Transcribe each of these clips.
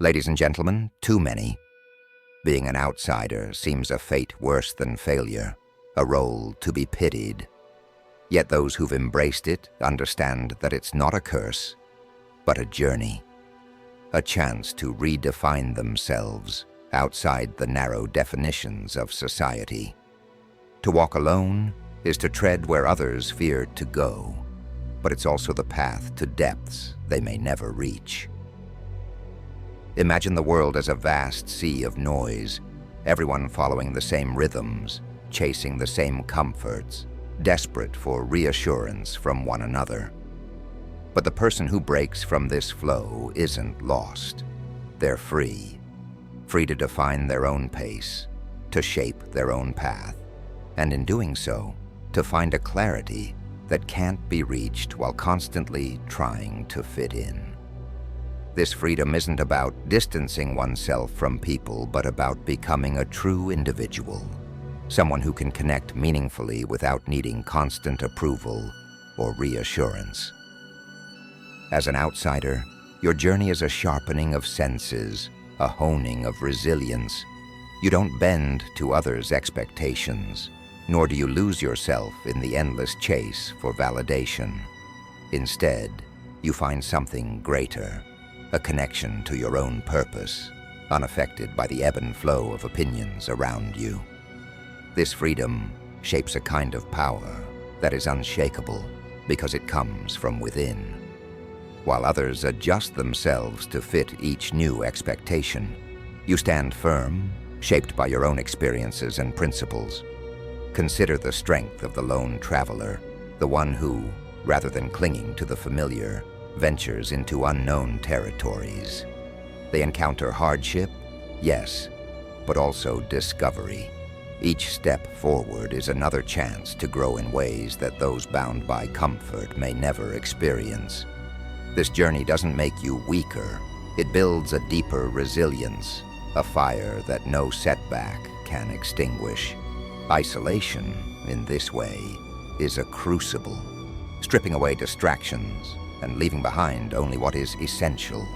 Ladies and gentlemen, too many. Being an outsider seems a fate worse than failure, a role to be pitied. Yet those who've embraced it understand that it's not a curse, but a journey. A chance to redefine themselves outside the narrow definitions of society. To walk alone is to tread where others fear to go, but it's also the path to depths they may never reach. Imagine the world as a vast sea of noise, everyone following the same rhythms, chasing the same comforts, desperate for reassurance from one another. But the person who breaks from this flow isn't lost. They're free. Free to define their own pace, to shape their own path, and in doing so, to find a clarity that can't be reached while constantly trying to fit in. This freedom isn't about distancing oneself from people, but about becoming a true individual, someone who can connect meaningfully without needing constant approval or reassurance. As an outsider, your journey is a sharpening of senses, a honing of resilience. You don't bend to others' expectations, nor do you lose yourself in the endless chase for validation. Instead, you find something greater, a connection to your own purpose, unaffected by the ebb and flow of opinions around you. This freedom shapes a kind of power that is unshakable because it comes from within. While others adjust themselves to fit each new expectation, you stand firm, shaped by your own experiences and principles. Consider the strength of the lone traveler, the one who, rather than clinging to the familiar, ventures into unknown territories. They encounter hardship, yes, but also discovery. Each step forward is another chance to grow in ways that those bound by comfort may never experience. This journey doesn't make you weaker. It builds a deeper resilience, a fire that no setback can extinguish. Isolation, in this way, is a crucible, stripping away distractions and leaving behind only what is essential.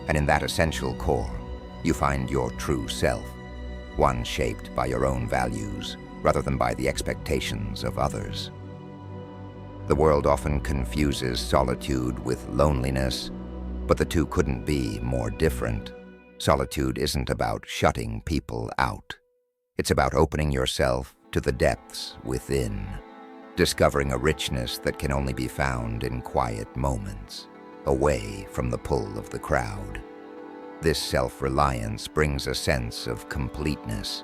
And in that essential core, you find your true self, one shaped by your own values rather than by the expectations of others. The world often confuses solitude with loneliness, but the two couldn't be more different. Solitude isn't about shutting people out. It's about opening yourself to the depths within, discovering a richness that can only be found in quiet moments, away from the pull of the crowd. This self-reliance brings a sense of completeness.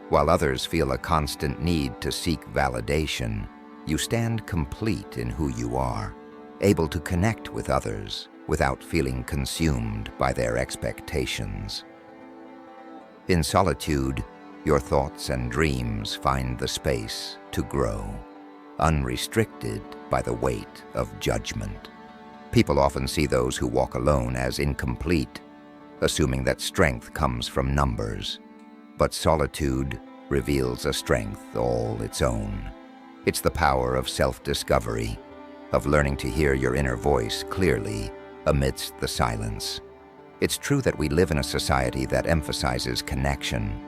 While others feel a constant need to seek validation, you stand complete in who you are, able to connect with others without feeling consumed by their expectations. In solitude, your thoughts and dreams find the space to grow, unrestricted by the weight of judgment. People often see those who walk alone as incomplete, assuming that strength comes from numbers. But solitude reveals a strength all its own. It's the power of self-discovery, of learning to hear your inner voice clearly amidst the silence. It's true that we live in a society that emphasizes connection,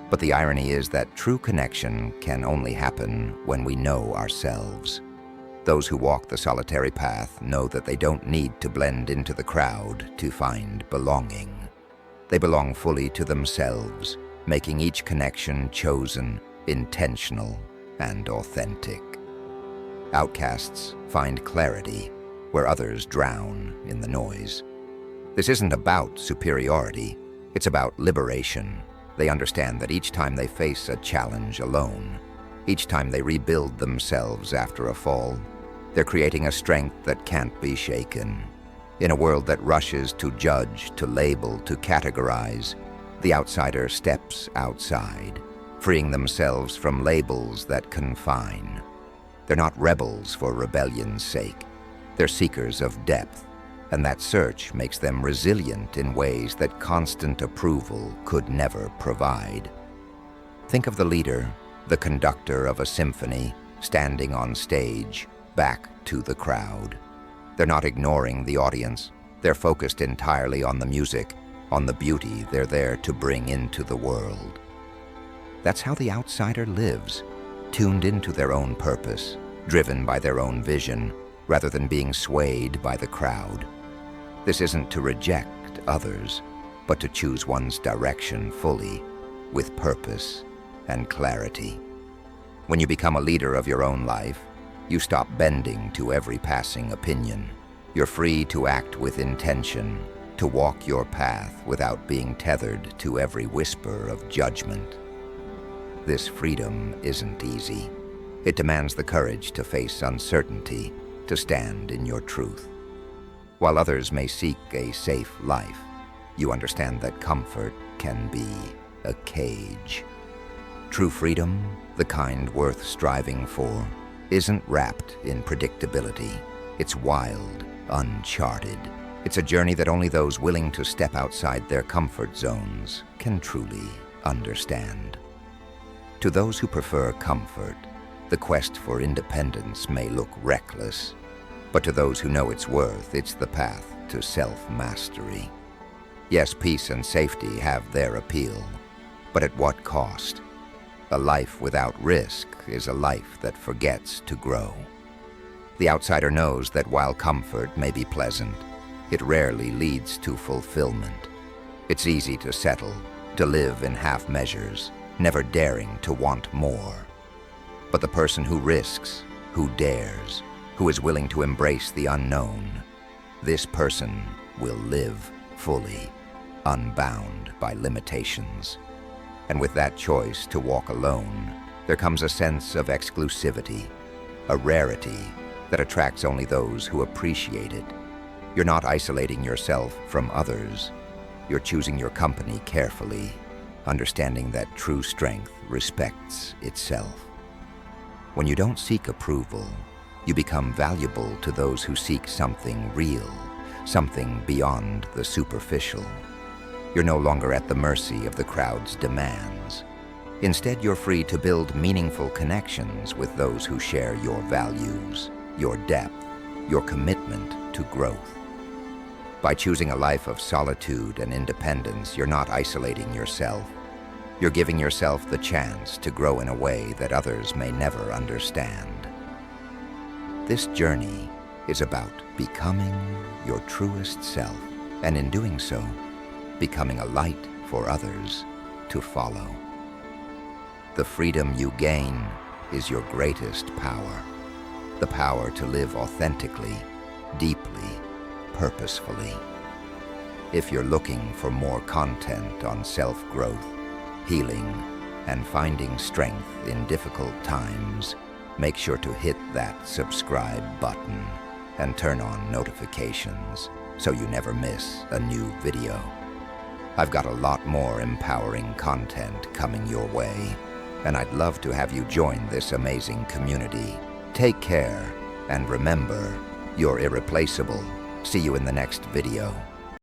but the irony is that true connection can only happen when we know ourselves. Those who walk the solitary path know that they don't need to blend into the crowd to find belonging. They belong fully to themselves, making each connection chosen, intentional, and authentic. Outcasts find clarity where others drown in the noise. This isn't about superiority, it's about liberation. They understand that each time they face a challenge alone, each time they rebuild themselves after a fall, they're creating a strength that can't be shaken. In a world that rushes to judge, to label, to categorize, the outsider steps outside, freeing themselves from labels that confine. They're not rebels for rebellion's sake. They're seekers of depth, and that search makes them resilient in ways that constant approval could never provide. Think of the leader, the conductor of a symphony, standing on stage, back to the crowd. They're not ignoring the audience. They're focused entirely on the music, on the beauty they're there to bring into the world. That's how the outsider lives, tuned into their own purpose, driven by their own vision, rather than being swayed by the crowd. This isn't to reject others, but to choose one's direction fully, with purpose and clarity. When you become a leader of your own life, you stop bending to every passing opinion. You're free to act with intention, to walk your path without being tethered to every whisper of judgment. This freedom isn't easy. It demands the courage to face uncertainty, to stand in your truth. While others may seek a safe life, you understand that comfort can be a cage. True freedom, the kind worth striving for, isn't wrapped in predictability. It's wild, uncharted. It's a journey that only those willing to step outside their comfort zones can truly understand. To those who prefer comfort, the quest for independence may look reckless, but to those who know its worth, it's the path to self-mastery. Yes, peace and safety have their appeal, but at what cost? A life without risk is a life that forgets to grow. The outsider knows that while comfort may be pleasant, it rarely leads to fulfillment. It's easy to settle, to live in half measures, never daring to want more. But the person who risks, who dares, who is willing to embrace the unknown, this person will live fully, unbound by limitations. And with that choice to walk alone, there comes a sense of exclusivity, a rarity that attracts only those who appreciate it. You're not isolating yourself from others. You're choosing your company carefully, understanding that true strength respects itself. When you don't seek approval, you become valuable to those who seek something real, something beyond the superficial. You're no longer at the mercy of the crowd's demands. Instead, you're free to build meaningful connections with those who share your values, your depth, your commitment to growth. By choosing a life of solitude and independence, you're not isolating yourself. You're giving yourself the chance to grow in a way that others may never understand. This journey is about becoming your truest self, and in doing so, becoming a light for others to follow. The freedom you gain is your greatest power, the power to live authentically, deeply, purposefully. If you're looking for more content on self-growth, healing, and finding strength in difficult times, make sure to hit that subscribe button and turn on notifications so you never miss a new video. I've got a lot more empowering content coming your way, and I'd love to have you join this amazing community. Take care, and remember, you're irreplaceable. See you in the next video.